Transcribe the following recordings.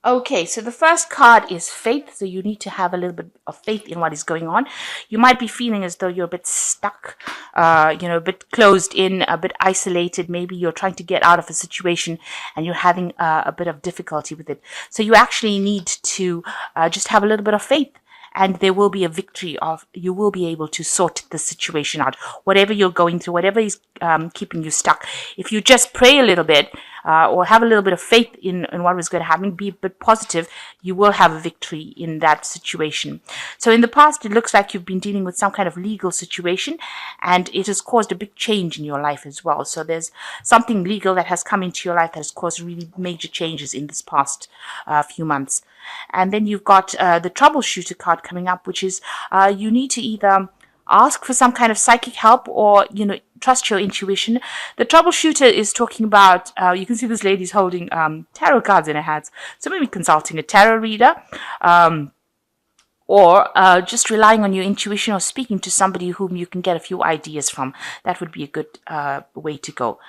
Okay, so the first card is faith. So you need to have a little bit of faith in what is going on. You might be feeling as though you're a bit stuck, a bit closed in, a bit isolated. Maybe you're trying to get out of a situation and you're having a bit of difficulty with it. So you actually need to just have a little bit of faith, and there will be a victory. Of you will be able to sort the situation out, whatever you're going through, whatever is keeping you stuck. If you just pray a little bit, or have a little bit of faith in what was going to happen, be a bit positive, you will have a victory in that situation. So in the past, it looks like you've been dealing with some kind of legal situation, and it has caused a big change in your life as well. So there's something legal that has come into your life that has caused really major changes in this past few months. And then you've got the troubleshooter card coming up, which is you need to either ask for some kind of psychic help, or trust your intuition. The troubleshooter is talking about, you can see this lady's holding tarot cards in her hands, so maybe consulting a tarot reader, or just relying on your intuition, or speaking to somebody whom you can get a few ideas from. That would be a good way to go.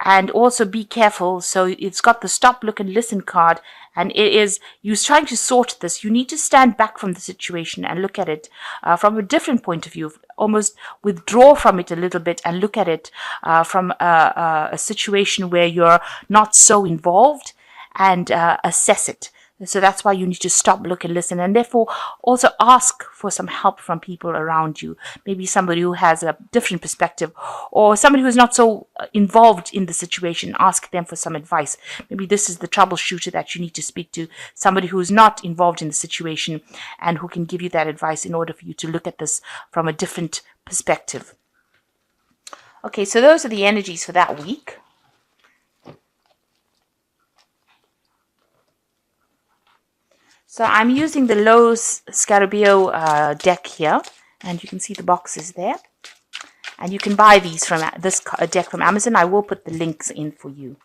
And also be careful. So it's got the stop, look, and listen card, and it is you trying to sort this. You need to stand back from the situation and look at it from a different point of view, almost withdraw from it a little bit and look at it from a situation where you're not so involved, and assess it. So that's why you need to stop, look, and listen, and therefore also ask for some help from people around you. Maybe somebody who has a different perspective, or somebody who is not so involved in the situation. Ask them for some advice. Maybe this is the troubleshooter that you need to speak to, somebody who is not involved in the situation and who can give you that advice in order for you to look at this from a different perspective. Okay, so those are the energies for that week. So I'm using the Lowe's Scarabeo deck here, and you can see the boxes there. And you can buy these from this deck from Amazon. I will put the links in for you.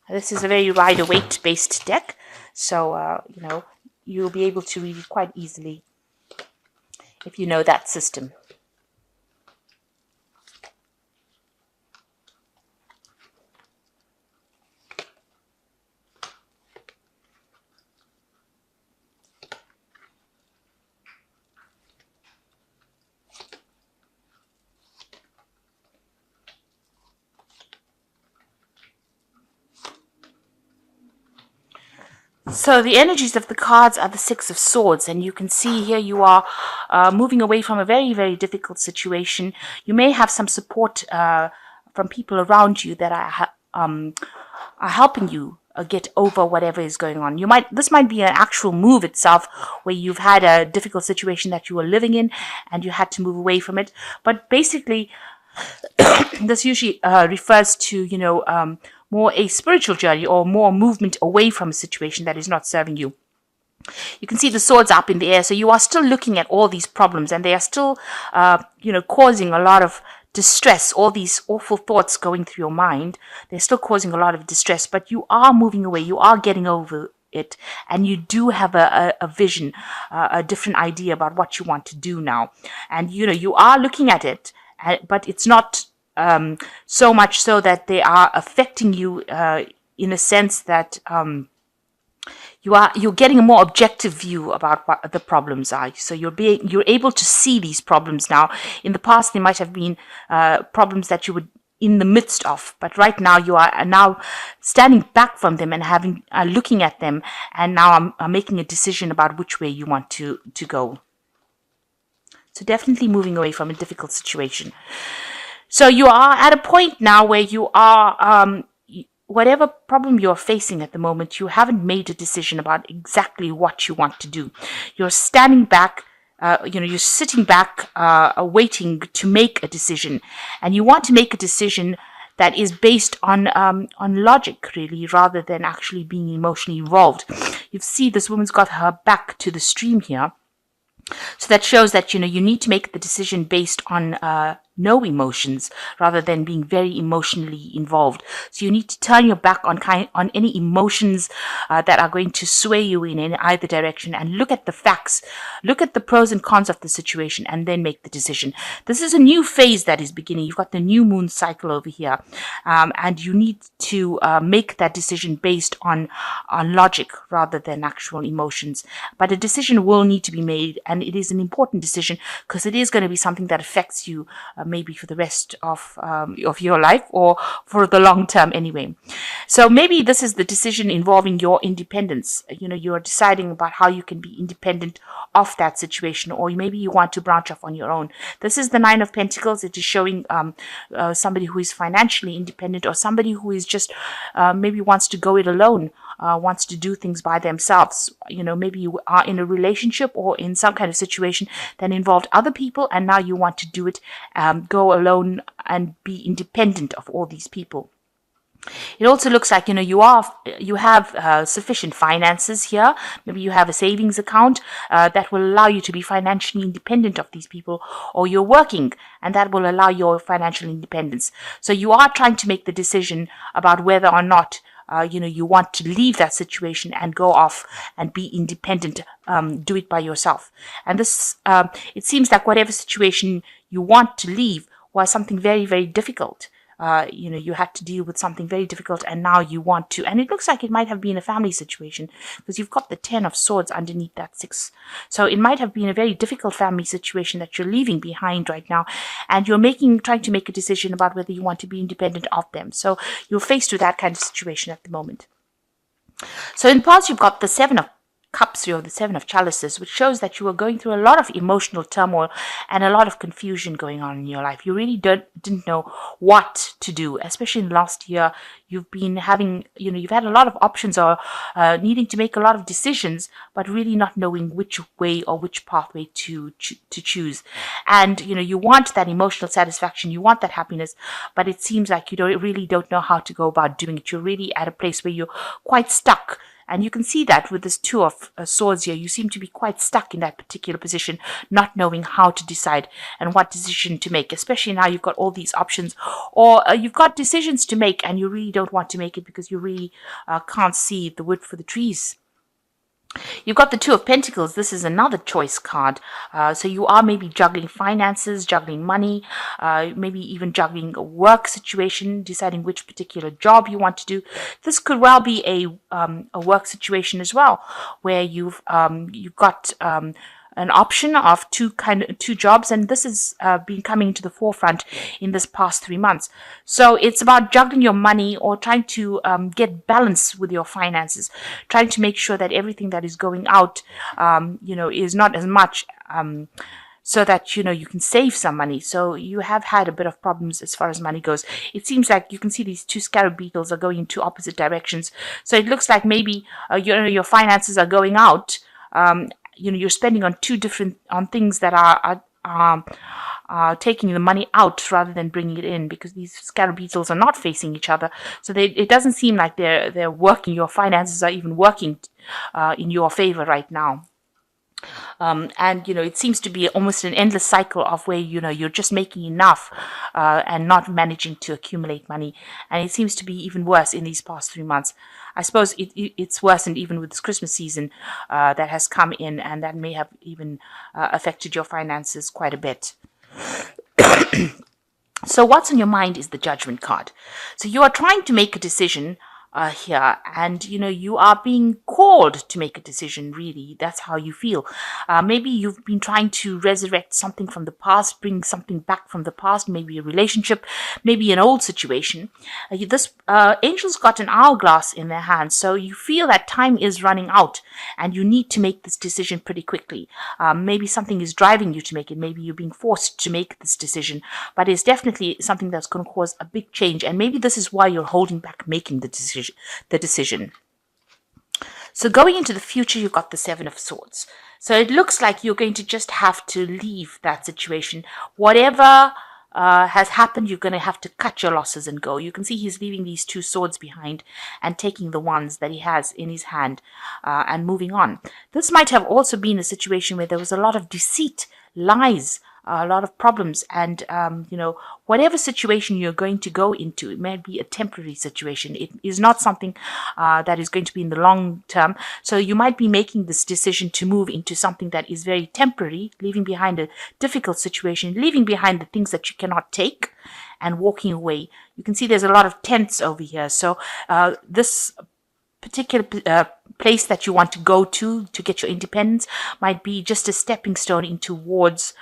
This is a very Rider-Waite based deck, so you'll be able to read it quite easily if you know that system. So the energies of the cards are the Six of Swords, and you can see here you are moving away from a very, very difficult situation. You may have some support from people around you that are helping you get over whatever is going on. This might be an actual move itself, where you've had a difficult situation that you were living in and you had to move away from it. But basically, this usually refers to more a spiritual journey, or more movement away from a situation that is not serving you. You can see the swords up in the air, so you are still looking at all these problems, and they are still causing a lot of distress. All these awful thoughts going through your mind, they're still causing a lot of distress, but you are moving away, you are getting over it, and you do have a vision, a different idea about what you want to do now. And you are looking at it, but it's not so much so that they are affecting you in a sense that you're getting a more objective view about what the problems are. So you're able to see these problems now. In the past, they might have been problems that you would in the midst of, but right now you are now standing back from them and looking at them, and now I'm making a decision about which way you want to go. So definitely moving away from a difficult situation. So you are at a point now where you are, whatever problem you're facing at the moment, you haven't made a decision about exactly what you want to do. You're standing back, you're sitting back, waiting to make a decision. And you want to make a decision that is based on logic, really, rather than actually being emotionally involved. You see this woman's got her back to the stream here. So that shows that, you need to make the decision based on no emotions rather than being very emotionally involved. So you need to turn your back on any emotions that are going to sway you in either direction, and look at the facts, look at the pros and cons of the situation, and then make the decision. This is a new phase that is beginning. You've got the new moon cycle over here, and you need to make that decision based on logic rather than actual emotions. But a decision will need to be made, and it is an important decision because it is going to be something that affects you maybe for the rest of your life, or for the long term anyway. So maybe this is the decision involving your independence. You're deciding about how you can be independent of that situation, or maybe you want to branch off on your own. This is the Nine of Pentacles. It is showing somebody who is financially independent, or somebody who is just maybe wants to go it alone, wants to do things by themselves. Maybe you are in a relationship or in some kind of situation that involved other people, and now you want to do it, go alone and be independent of all these people. It also looks like you have sufficient finances here. Maybe you have a savings account that will allow you to be financially independent of these people, or you're working and that will allow your financial independence. So you are trying to make the decision about whether or not you want to leave that situation and go off and be independent, do it by yourself. And this, it seems like whatever situation you want to leave was something very, very difficult. You had to deal with something very difficult, and now you want to. And it looks like it might have been a family situation, because you've got the 10 of Swords underneath that 6. So it might have been a very difficult family situation that you're leaving behind right now, and you're trying to make a decision about whether you want to be independent of them. So you're faced with that kind of situation at the moment. So in past, you've got the 7 of Cups, the 7 of Chalices, which shows that you are going through a lot of emotional turmoil and a lot of confusion going on in your life. You really didn't know what to do, especially in last year. You've been having, you've had a lot of options, or needing to make a lot of decisions, but really not knowing which way or which pathway to choose. And, you want that emotional satisfaction, you want that happiness, but it seems like you really don't know how to go about doing it. You're really at a place where you're quite stuck. And you can see that with this 2 of Swords here. You seem to be quite stuck in that particular position, not knowing how to decide and what decision to make, especially now you've got all these options, or you've got decisions to make and you really don't want to make it because you really can't see the wood for the trees. You've got the 2 of Pentacles. This is another choice card. So you are maybe juggling finances, juggling money, maybe even juggling a work situation, deciding which particular job you want to do. This could well be a work situation as well, where you've got an option of two jobs, and this has been coming to the forefront in this past 3 months. So it's about juggling your money, or trying to get balance with your finances, trying to make sure that everything that is going out, is not as much, so that you can save some money. So you have had a bit of problems as far as money goes. It seems like you can see these 2 scarab beetles are going in 2 opposite directions. So it looks like maybe your finances are going out. You're spending on on things that are taking the money out rather than bringing it in, because these scarab beetles are not facing each other. So it doesn't seem like they're working. Your finances are even working in your favor right now. And it seems to be almost an endless cycle of where you're just making enough and not managing to accumulate money. And it seems to be even worse in these past 3 months. I suppose it's worsened even with this Christmas season that has come in, and that may have even affected your finances quite a bit. So what's on your mind is the Judgment card. So you are trying to make a decision here, and you are being called to make a decision. Really, that's how you feel. Maybe you've been trying to resurrect something from the past, bring something back from the past, maybe a relationship, maybe an old situation. This angel's got an hourglass in their hands, so you feel that time is running out and you need to make this decision pretty quickly. Maybe something is driving you to make it. Maybe you're being forced to make this decision, but it's definitely something that's going to cause a big change, and maybe this is why you're holding back making the decision. So going into the future, you've got the 7 of Swords. So it looks like you're going to just have to leave that situation. Whatever has happened, you're going to have to cut your losses and go. You can see he's leaving these 2 swords behind and taking the ones that he has in his hand and moving on. This might have also been a situation where there was a lot of deceit, lies, a lot of problems. And, whatever situation you're going to go into, it may be a temporary situation. It is not something that is going to be in the long term. So you might be making this decision to move into something that is very temporary, leaving behind a difficult situation, leaving behind the things that you cannot take, and walking away. You can see there's a lot of tents over here. So this particular place that you want to go to get your independence might be just a stepping stone into towards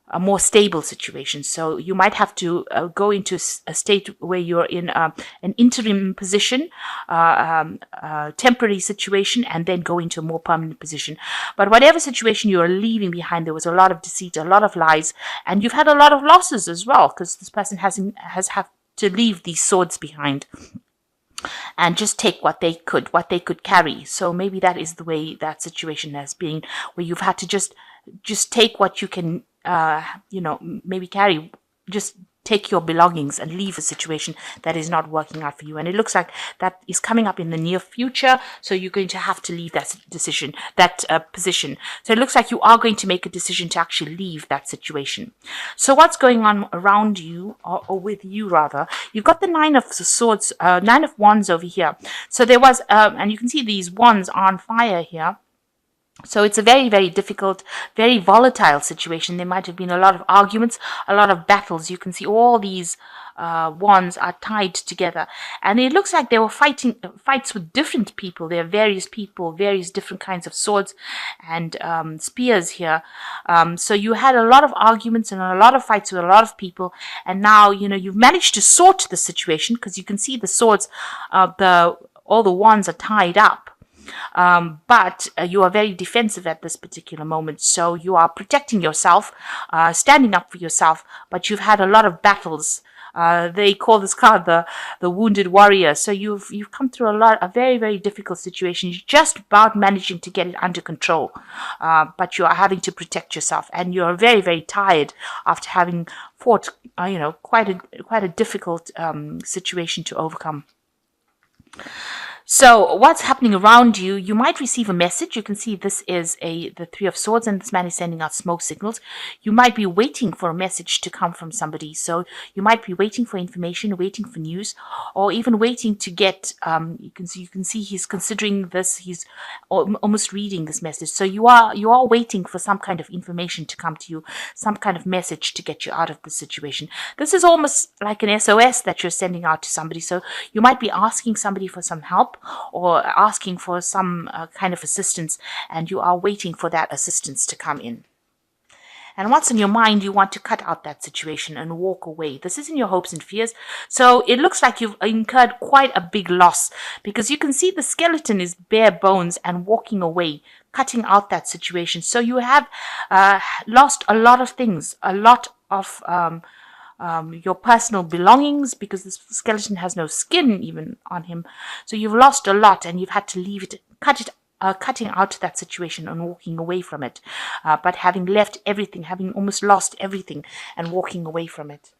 a more stable situation. So you might have to go into a state where you're in an interim position, temporary situation, and then go into a more permanent position. But whatever situation you're leaving behind, there was a lot of deceit, a lot of lies, and you've had a lot of losses as well, because this person has had to leave these swords behind and just take what they could carry. So maybe that is the way that situation has been, where you've had to just take what you can maybe carry, just take your belongings and leave a situation that is not working out for you. And it looks like that is coming up in the near future. So you're going to have to leave that position. So it looks like you are going to make a decision to actually leave that situation. So what's going on around you, or with you rather? You've got the Nine of Swords, Nine of Wands over here. So there was, and you can see these wands are on fire here. So it's a very, very difficult, very volatile situation. There might have been a lot of arguments, a lot of battles. You can see all these wands are tied together. And it looks like they were fights with different people. There are various people, various different kinds of swords and spears here. So you had a lot of arguments and a lot of fights with a lot of people. And now, you've managed to sort the situation, because you can see the swords, all the wands are tied up. But you are very defensive at this particular moment. So you are protecting yourself, standing up for yourself, but you've had a lot of battles. They call this card the wounded warrior. So you've come through a very, very difficult situation. You're just about managing to get it under control, but you are having to protect yourself, and you're very, very tired after having fought, quite a difficult situation to overcome. So what's happening around you? You might receive a message. You can see this is the Three of Swords, and this man is sending out smoke signals. You might be waiting for a message to come from somebody. So you might be waiting for information, waiting for news, or even waiting to get, you can see he's considering this. He's almost reading this message. So you are waiting for some kind of information to come to you, some kind of message to get you out of the situation. This is almost like an SOS that you're sending out to somebody. So you might be asking somebody for some help, or asking for some kind of assistance, and you are waiting for that assistance to come in. And what's in your mind? You want to cut out that situation and walk away. This is in your hopes and fears. So it looks like you've incurred quite a big loss, because you can see the skeleton is bare bones and walking away, cutting out that situation. So you have lost a lot of things, a lot of your personal belongings, because this skeleton has no skin even on him. So you've lost a lot, and you've had to leave it, cutting out that situation and walking away from it. But having left everything, having almost lost everything, and walking away from it.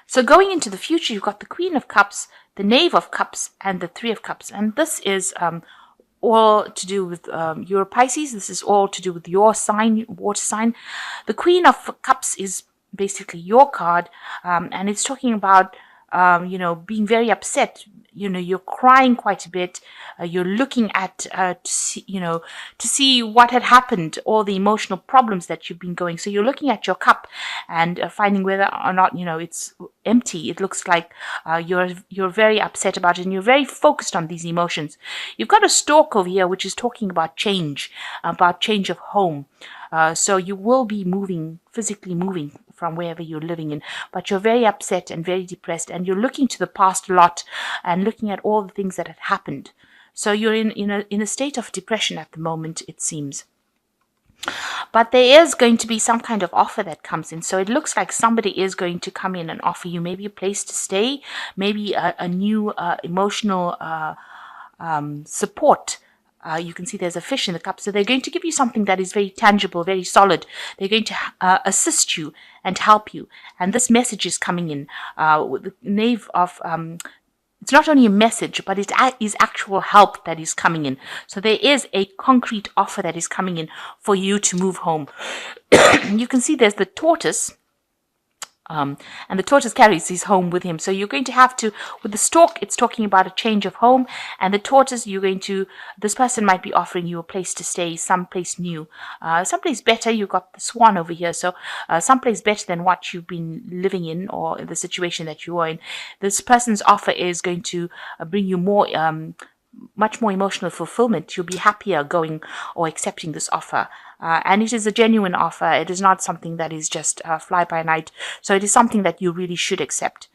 So going into the future, you've got the Queen of Cups, the Knave of Cups, and the Three of Cups. And this is all to do with your Pisces. This is all to do with your sign, water sign. The Queen of Cups is basically your card, and it's talking about being very upset. You're crying quite a bit. You're looking at to see what had happened, all the emotional problems that you've been going. So you're looking at your cup and finding whether or not it's empty. It looks like you're very upset about it, and you're very focused on these emotions. You've got a stork over here, which is talking about change of home. So you will be physically moving from wherever you're living in, but you're very upset and very depressed, and you're looking to the past a lot and looking at all the things that had happened. So you're in a state of depression at the moment, it seems. But there is going to be some kind of offer that comes in. So it looks like somebody is going to come in and offer you maybe a place to stay, maybe a new emotional support. You can see there's a fish in the cup. So they're going to give you something that is very tangible, very solid. They're going to assist you and help you. And this message is coming in with the Knave of it's not only a message, but it is actual help that is coming in. So there is a concrete offer that is coming in for you to move home. You can see there's the tortoise. And the tortoise carries his home with him. So you're going to have to, with the stork, it's talking about a change of home. And the tortoise, this person might be offering you a place to stay, someplace new, someplace better. You've got the swan over here. So someplace better than what you've been living in or the situation that you are in. This person's offer is going to bring you much more emotional fulfillment. You'll be happier going or accepting this offer. And it is a genuine offer. It is not something that is just fly by night. So it is something that you really should accept.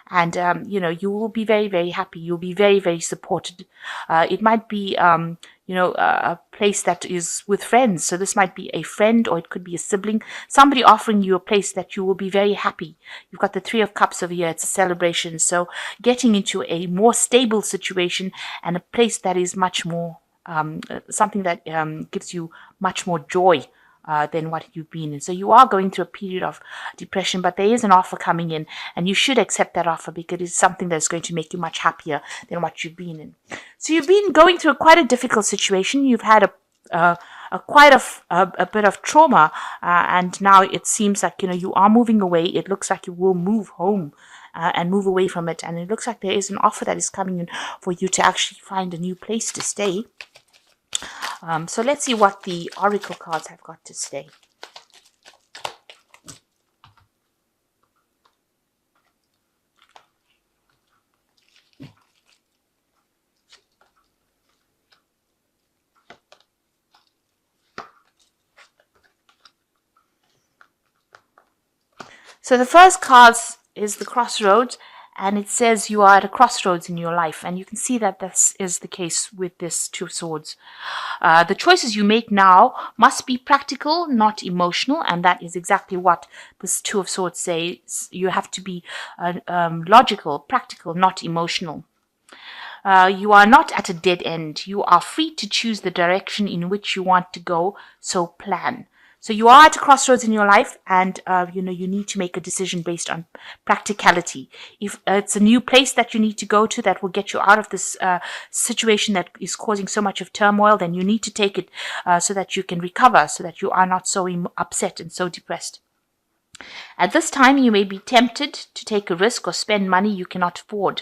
And, you will be very, very happy. You'll be very, very supported. It might be, a place that is with friends. So this might be a friend, or it could be a sibling, somebody offering you a place that you will be very happy. You've got the Three of Cups over here. It's a celebration. So getting into a more stable situation and a place that is much more, something that gives you much more joy than what you've been in. So you are going through a period of depression, but there is an offer coming in, and you should accept that offer because it's something that's going to make you much happier than what you've been in. So you've been going through quite a difficult situation. You've had quite a bit of trauma, and now it seems like you are moving away. It looks like you will move home. And move away from it. And it looks like there is an offer that is coming in for you to actually find a new place to stay. So let's see what the oracle cards have got to say. So the first card is the Crossroads, and it says you are at a crossroads in your life, and you can see that this is the case with this Two of Swords. The choices you make now must be practical, not emotional, and that is exactly what this Two of Swords says. You have to be logical, practical, not emotional. You are not at a dead end. You are free to choose the direction in which you want to go, so plan. So you are at a crossroads in your life, and you need to make a decision based on practicality. If it's a new place that you need to go to that will get you out of this situation that is causing so much of turmoil, then you need to take it so that you can recover, so that you are not so upset and so depressed. At this time, you may be tempted to take a risk or spend money you cannot afford.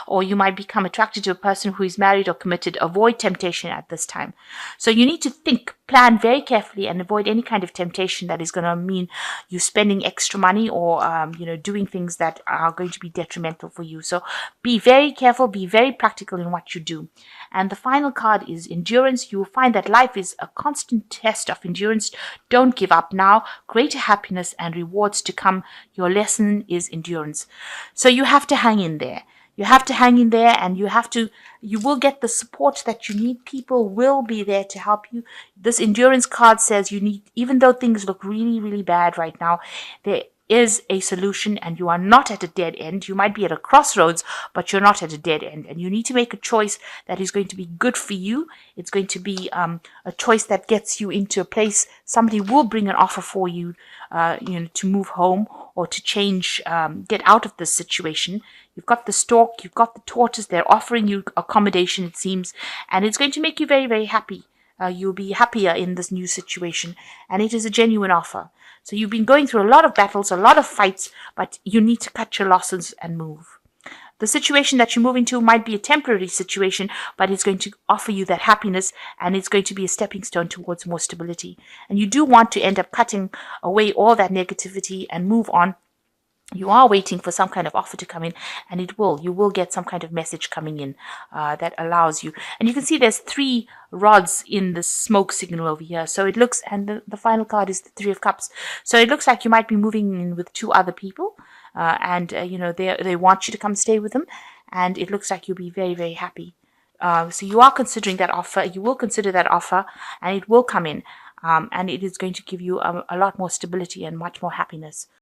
Or you might become attracted to a person who is married or committed. Avoid temptation at this time. So you need to think, plan very carefully, and avoid any kind of temptation that is going to mean you spending extra money or doing things that are going to be detrimental for you. So be very careful, be very practical in what you do. And the final card is endurance. You will find that life is a constant test of endurance. Don't give up now. Greater happiness and rewards to come. Your lesson is endurance. So you have to hang in there. You have to hang in there, and you will get the support that you need. People will be there to help you. This endurance card says even though things look really, really bad right now, there is a solution, and you are not at a dead end. You might be at a crossroads, but you're not at a dead end, and you need to make a choice that is going to be good for you. It's going to be a choice that gets you into a place. Somebody will bring an offer for you, to move home or to change, get out of this situation. You've got the stork, you've got the tortoise. They're offering you accommodation, it seems, and it's going to make you very, very happy. You'll be happier in this new situation, and it is a genuine offer. So you've been going through a lot of battles, a lot of fights, but you need to cut your losses and move. The situation that you're moving to might be a temporary situation, but it's going to offer you that happiness, and it's going to be a stepping stone towards more stability. And you do want to end up cutting away all that negativity and move on. You are waiting for some kind of offer to come in, and you will get some kind of message coming in that allows you. And you can see there's 3 rods in the smoke signal over here. So it looks, and the final card is the Three of Cups. So it looks like you might be moving in with 2 other people, and they want you to come stay with them, and it looks like you'll be very, very happy. So you are considering that offer. You will consider that offer, and it will come in, and it is going to give you a lot more stability and much more happiness.